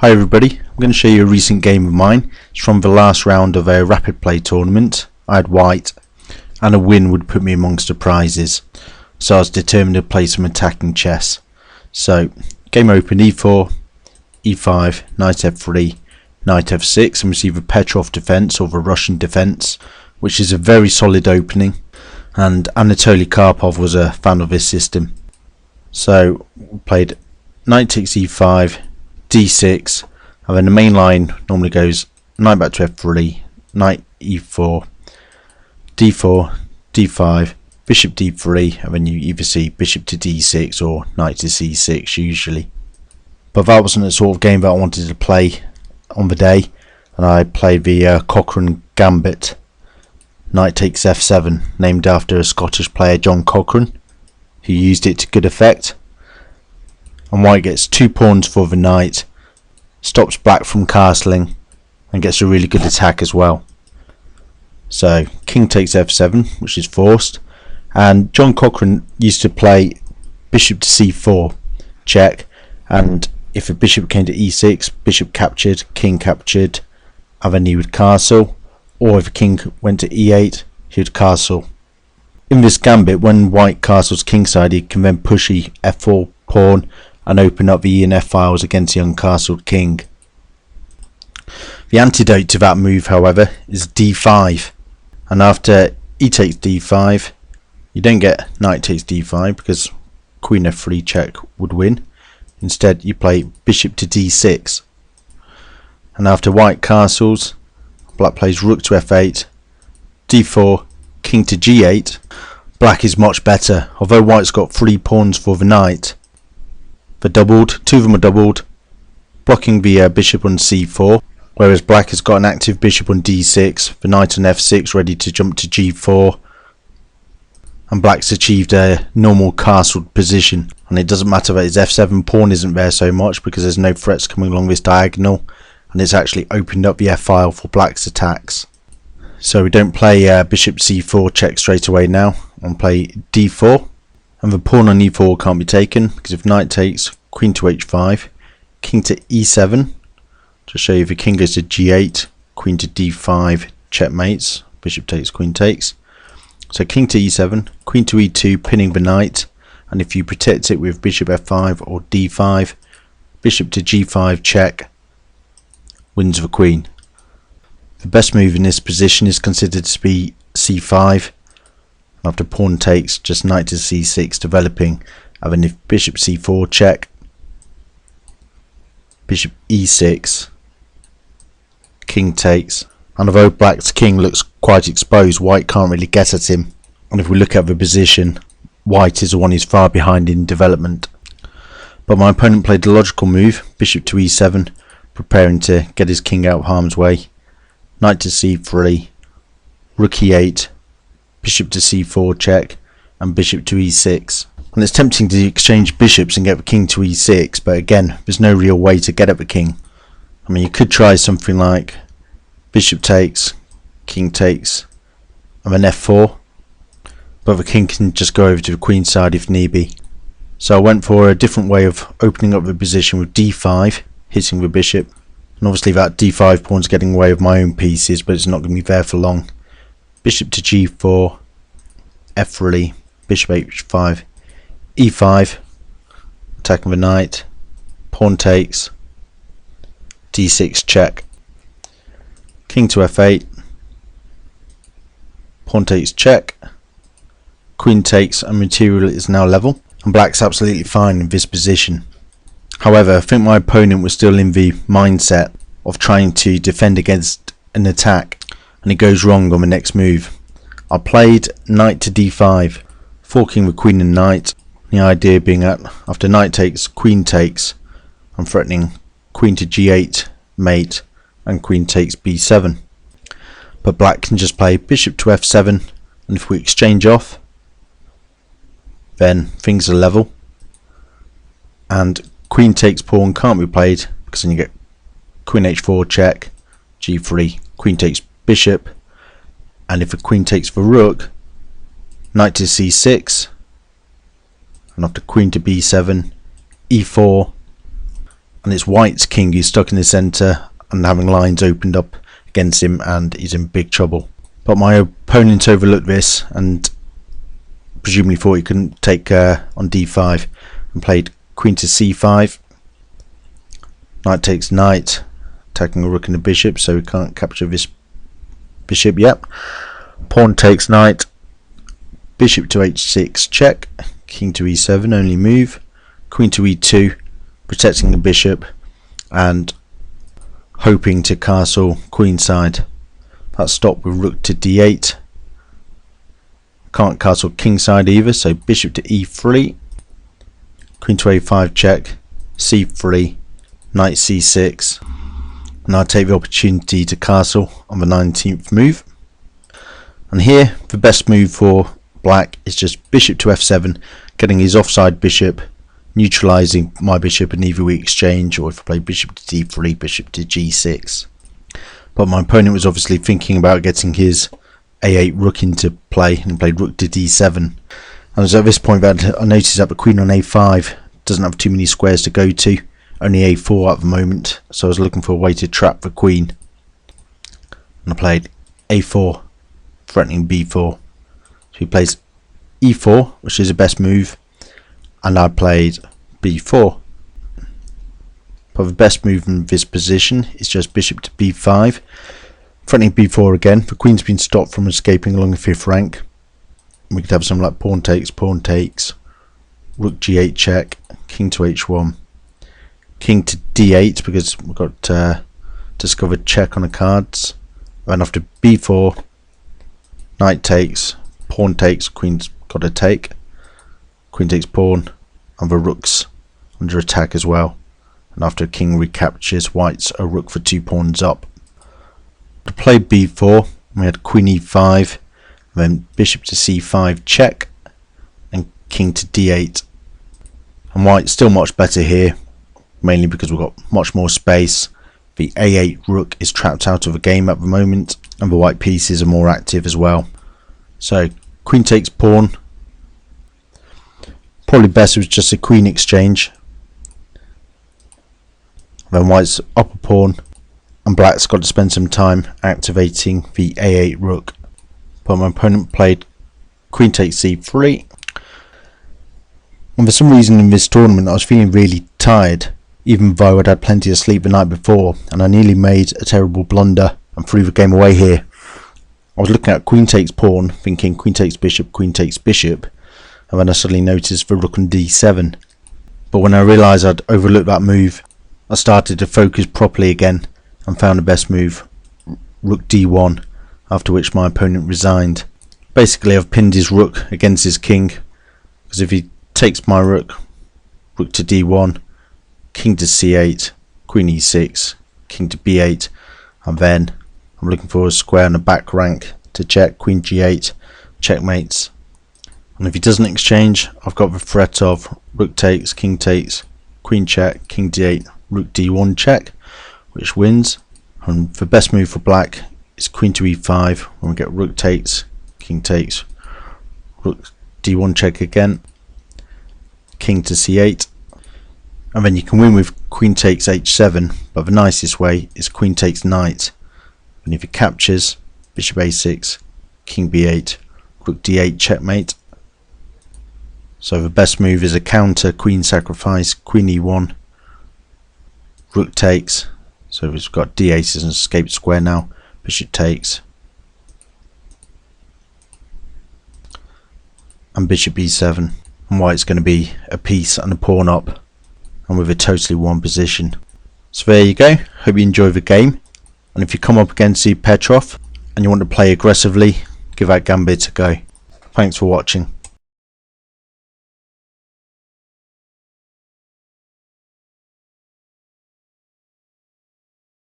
Hi everybody, I'm going to show you a recent game of mine. It's from the last round of a Rapidplay tournament. I had white and a win would put me amongst the prizes. So I was determined to play some attacking chess. So game open e4, e5, knight f3, knight f6 and receive a Petrov defense or the Russian defense, which is a very solid opening, and Anatoly Karpov was a fan of this system. So we played knight takes e5, d6, and then the main line normally goes knight back to f3, knight e4, d4, d5, bishop d3, and then you either see bishop to d6 or knight to c6 usually. But that wasn't the sort of game that I wanted to play on the day, and I played the Cochrane Gambit. Knight takes f7, named after a Scottish player, John Cochran, who used it to good effect. And white gets 2 pawns for the knight, stops black from castling, and gets a really good attack as well. So king takes f7, which is forced, and John Cochran used to play bishop to c4 check, and if a bishop came to e6, bishop captured, king captured, and then he would castle, or if a king went to e8, he would castle. In this gambit, when white castles kingside, he can then push the f4 pawn and open up the e and f files against the uncastled king. The antidote to that move, however, is d5, and after e takes d5, you don't get knight takes d5 because queen f3 check would win. Instead you play bishop to d6, and after white castles, black plays rook to f8, d4, king to g8. Black is much better, although white's got 3 pawns for the knight. They're doubled, 2 of them are doubled, blocking the bishop on c4, whereas black has got an active bishop on d6, the knight on f6 ready to jump to g4, and black's achieved a normal castled position. And it doesn't matter that his f7 pawn isn't there so much because there's no threats coming along this diagonal, and it's actually opened up the f-file for black's attacks. So we don't play bishop c4 check straight away now, and play d4, and the pawn on e4 can't be taken because if knight takes, queen to h5, king to e7, to show you if the king goes to g8, queen to d5 checkmates, bishop takes, queen takes. So king to e7, queen to e2, pinning the knight, and if you protect it with bishop f5 or d5, bishop to g5 check, wins the queen. The best move in this position is considered to be c5. After pawn takes, just knight to c6 developing, and then if bishop c4 check, bishop e6, king takes. And although black's king looks quite exposed, white can't really get at him, and if we look at the position, white is the one who's far behind in development. But my opponent played the logical move, bishop to e7, preparing to get his king out of harm's way, knight to c3, rook e8, bishop to c4 check, and bishop to e6. And it's tempting to exchange bishops and get the king to e6, but again, there's no real way to get at the king. I mean, you could try something like bishop takes, king takes, and then f4, but the king can just go over to the queen side if need be. So I went for a different way of opening up the position with d5, hitting the bishop, and obviously that d5 pawn's getting away with my own pieces, but it's not going to be there for long. Bishop to g4, f3, bishop h5, e5, attacking the knight, pawn takes, d6 check, king to f8, pawn takes check, queen takes, and material is now level, and black's absolutely fine in this position. However, I think my opponent was still in the mindset of trying to defend against an attack, and it goes wrong on the next move. I played knight to d5, forking the queen and knight, the idea being that after knight takes, queen takes, I'm threatening queen to g8 mate and queen takes b7. But black can just play bishop to f7, and if we exchange off, then things are level, and queen takes pawn can't be played because then you get queen h4 check, g3, queen takes bishop, and if a queen takes the rook, knight to c6, and after queen to b7, e4, and it's white's king who's stuck in the centre and having lines opened up against him, and he's in big trouble. But my opponent overlooked this and presumably thought he couldn't take on d5 and played queen to c5. Knight takes knight, attacking a rook and a bishop, so we can't capture this bishop yet. Pawn takes knight, bishop to h6 check, king to e7 only move, queen to e2 protecting the bishop and hoping to castle queenside. That stopped with rook to d8. Can't castle kingside either, so bishop to e3, queen to a5 check, c3, knight c6, and I take the opportunity to castle on the 19th move. And here the best move for black is just bishop to f7, getting his offside bishop, neutralizing my bishop, and either we exchange, or if I play bishop to d3, bishop to g6. But my opponent was obviously thinking about getting his a8 rook into play and played rook to d7. And it was at this point that I noticed that the queen on a5 doesn't have too many squares to go to, only a4 at the moment, so I was looking for a way to trap the queen. And I played a4, threatening b4. So he plays e4, which is the best move, and I played b4. But the best move in this position is just bishop to b5, threatening b4 again. The queen's been stopped from escaping along the 5th rank. We could have something like pawn takes, rook g8 check, king to h1, king to d8 because we've got discovered check on the cards. Then after b4, knight takes, pawn takes, queen's got to take, queen takes pawn, and the rook's under attack as well. And after king recaptures, white's a rook for 2 pawns up. To play b4, we had queen e5, then bishop to c5 check, and king to d8. And white's still much better here, mainly because we've got much more space. The a8 rook is trapped out of the game at the moment, and the white pieces are more active as well. So queen takes pawn. Probably best was just a queen exchange. Then white's up a pawn, and black's got to spend some time activating the a8 rook. But my opponent played queen takes c3. And for some reason in this tournament I was feeling really tired, even though I'd had plenty of sleep the night before, and I nearly made a terrible blunder and threw the game away here. I was looking at queen takes pawn, thinking queen takes bishop, and then I suddenly noticed the rook on d7. But when I realised I'd overlooked that move, I started to focus properly again and found the best move, rook d1, after which my opponent resigned. Basically I've pinned his rook against his king, because if he takes my rook, rook to d1, king to c8, queen e6, king to b8, and then I'm looking for a square on the back rank to check, queen g8, checkmates. And if he doesn't exchange, I've got the threat of rook takes, queen check, king d8, rook d1 check, which wins. And the best move for black is queen to e5, when we get rook takes, king takes, rook d1 check again, king to c8, and then you can win with queen takes h7, but the nicest way is queen takes knight, and if it captures, bishop a6, king b8, rook d8 checkmate. So the best move is a counter, queen sacrifice, queen e1, rook takes, so we've got d8 as an escape square now, bishop takes, and bishop e7, and white's going to be a piece and a pawn up, and with a totally won position. So there you go, hope you enjoy the game, and if you come up against the Petrov and you want to play aggressively, give that Gambit a go. Thanks for watching.